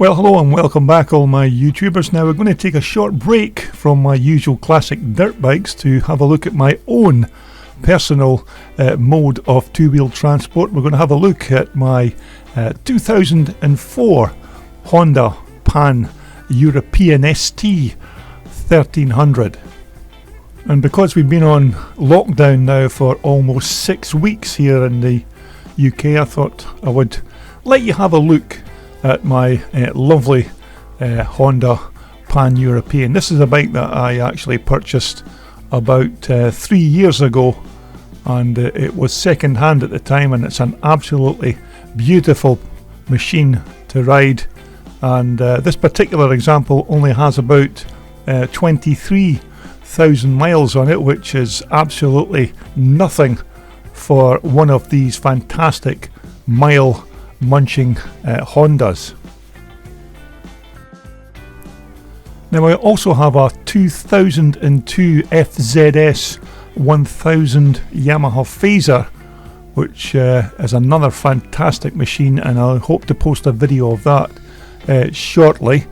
Well, hello and welcome back all my YouTubers. Now we're going to take a short break from my usual classic dirt bikes to have a look at my own personal mode of two-wheel transport. We're going to have a look at my 2004 Honda Pan European ST1300. And because we've been on lockdown now for almost 6 weeks here in the UK, I thought I would let you have a look at my lovely Honda Pan European. This is a bike that I actually purchased about 3 years ago, and it was second hand at the time, and it's an absolutely beautiful machine to ride. And this particular example only has about 23,000 miles on it, which is absolutely nothing for one of these fantastic mile munching Hondas. Now I also have a 2002 FZS 1000 Yamaha Phaser, which is another fantastic machine, and I hope to post a video of that shortly.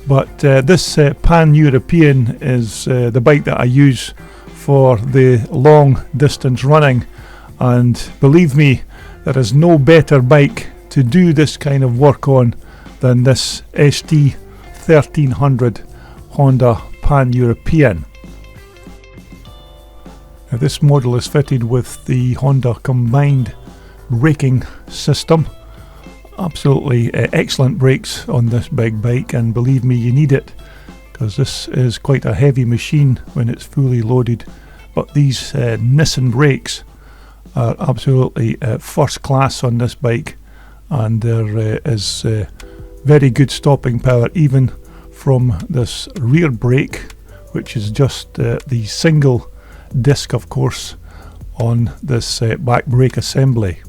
But this Pan European is the bike that I use for the long distance running, and believe me, there is no better bike to do this kind of work on than this ST1300 Honda Pan European. Now this model is fitted with the Honda combined braking system. Absolutely excellent brakes on this big bike, and believe me, you need it, because this is quite a heavy machine when it's fully loaded. But these Nissan brakes are absolutely first class on this bike, and there is very good stopping power even from this rear brake, which is just the single disc, of course, on this back brake assembly.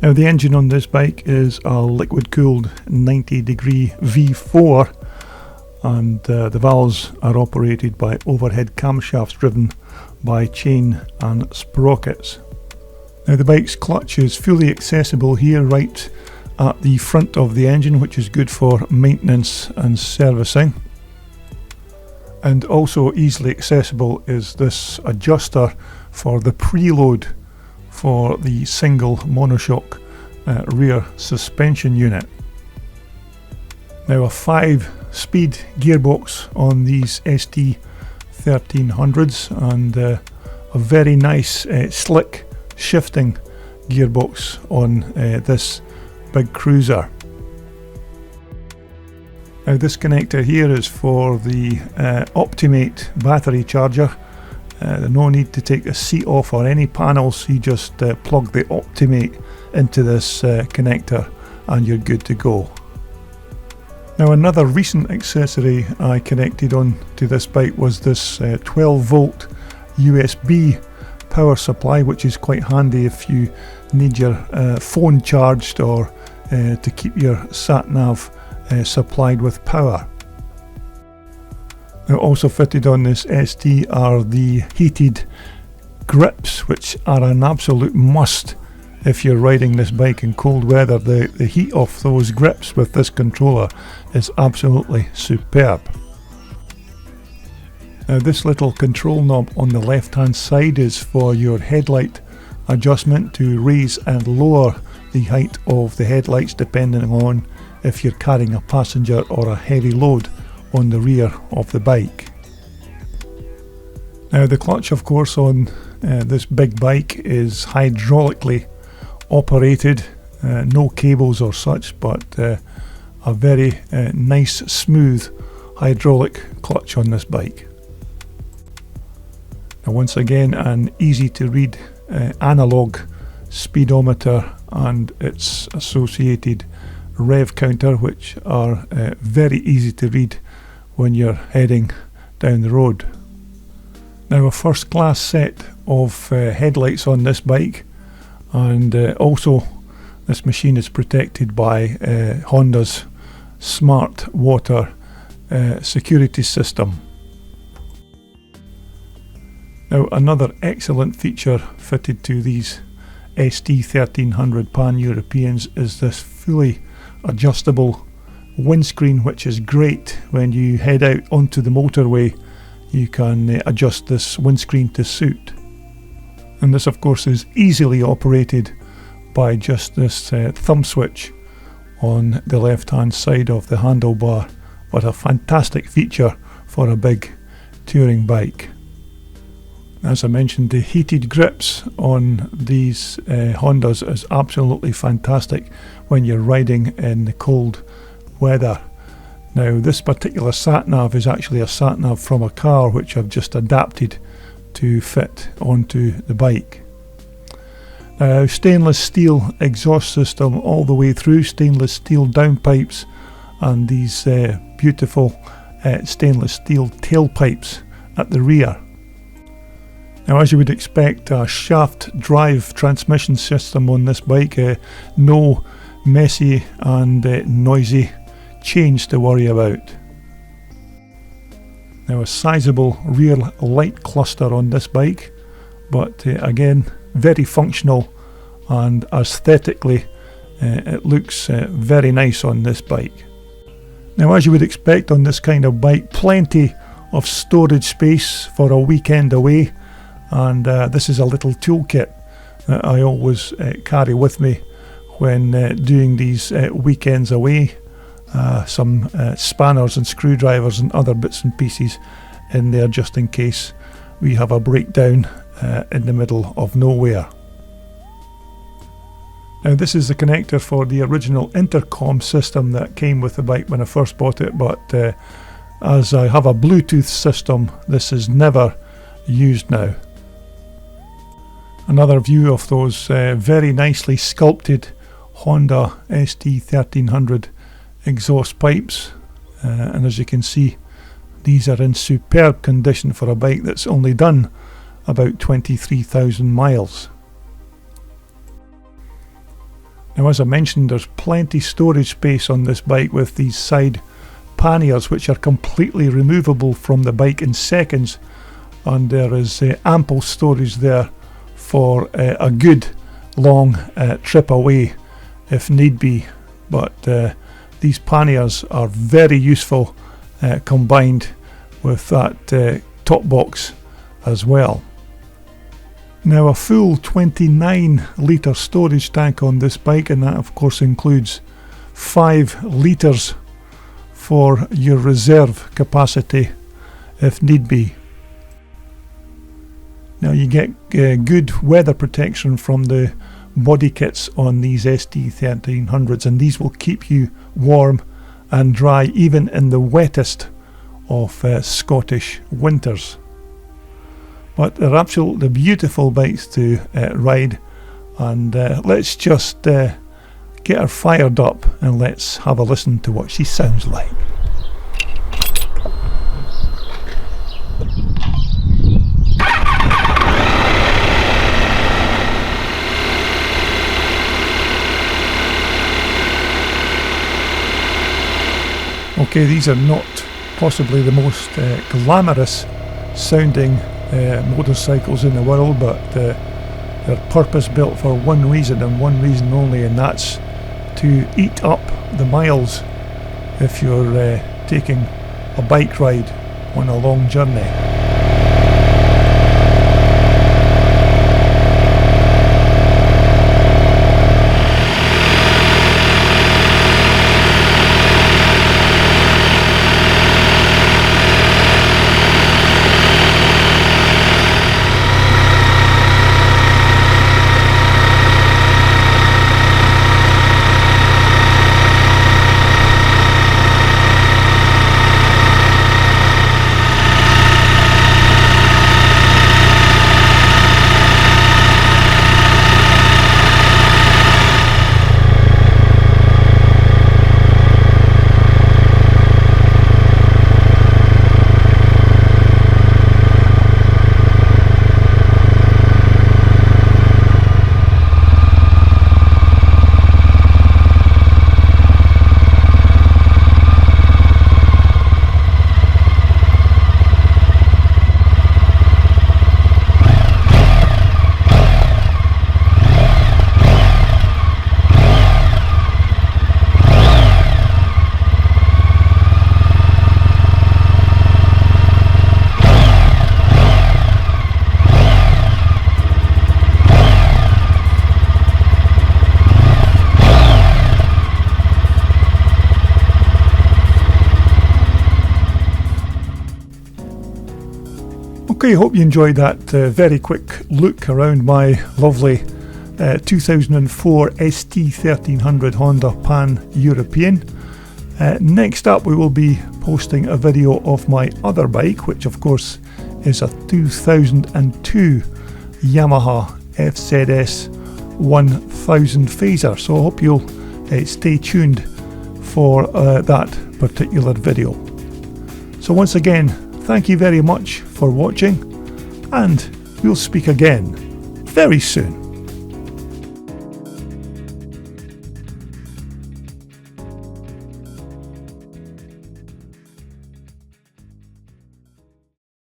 Now the engine on this bike is a liquid cooled 90 degree V4, and the valves are operated by overhead camshafts driven by chain and sprockets. Now the bike's clutch is fully accessible here right at the front of the engine, which is good for maintenance and servicing. And also easily accessible is this adjuster for the preload for the single monoshock rear suspension unit. Now a 5-speed gearbox on these ST1300s, and a very nice slick shifting gearbox on this big cruiser. Now this connector here is for the Optimate battery charger. No need to take the seat off or any panels, you just plug the Optimate into this connector and you're good to go. Now another recent accessory I connected on to this bike was this 12 volt USB power supply, which is quite handy if you need your phone charged or to keep your sat nav supplied with power. Now also fitted on this ST are the heated grips, which are an absolute must if you're riding this bike in cold weather. The heat of those grips with this controller is absolutely superb. Now this little control knob on the left hand side is for your headlight adjustment to raise and lower the height of the headlights depending on if you're carrying a passenger or a heavy load on the rear of the bike. Now the clutch, of course, on this big bike is hydraulically operated, no cables or such, but a very nice smooth hydraulic clutch on this bike. Now once again, an easy to read analog speedometer and its associated rev counter, which are very easy to read when you're heading down the road. Now a first class set of headlights on this bike, and also this machine is protected by Honda's smart water security system. Now another excellent feature fitted to these ST1300 Pan Europeans is this fully adjustable windscreen, which is great when you head out onto the motorway. You can adjust this windscreen to suit. And this of course is easily operated by just this thumb switch on the left hand side of the handlebar. What a fantastic feature for a big touring bike. As I mentioned, the heated grips on these Hondas is absolutely fantastic when you're riding in the cold weather. Now this particular sat-nav is actually a sat-nav from a car which I've just adapted to fit onto the bike. Now stainless steel exhaust system all the way through, stainless steel downpipes, and these beautiful stainless steel tailpipes at the rear. Now, as you would expect, a shaft drive transmission system on this bike, no messy and noisy chains to worry about. Now, a sizable rear light cluster on this bike, but again, very functional, and aesthetically it looks very nice on this bike. Now, as you would expect on this kind of bike, plenty of storage space for a weekend away. And this is a little toolkit that I always carry with me when doing these weekends away. Some spanners and screwdrivers and other bits and pieces in there just in case we have a breakdown in the middle of nowhere. Now this is the connector for the original intercom system that came with the bike when I first bought it, but as I have a Bluetooth system, this is never used now. Another view of those very nicely sculpted Honda ST1300 exhaust pipes, and as you can see, these are in superb condition for a bike that's only done about 23,000 miles. Now, as I mentioned, there's plenty storage space on this bike with these side panniers which are completely removable from the bike in seconds, and there is ample storage there for a good long trip away if need be. But these panniers are very useful combined with that top box as well. Now, a full 29 litre storage tank on this bike, and that of course includes 5 litres for your reserve capacity if need be. Now, you get good weather protection from the body kits on these ST1300s, and these will keep you warm and dry even in the wettest of Scottish winters. But they're absolutely beautiful bikes to ride, and let's just get her fired up and let's have a listen to what she sounds like. Okay, these are not possibly the most glamorous sounding motorcycles in the world, but they're purpose built for one reason and one reason only, and that's to eat up the miles if you're taking a bike ride on a long journey. Okay, hope you enjoyed that very quick look around my lovely 2004 ST1300 Honda Pan European. Next up we will be posting a video of my other bike, which of course is a 2002 Yamaha FZS 1000 Phaser, so I hope you'll stay tuned for that particular video. So once again, thank you very much for watching, and we'll speak again very soon.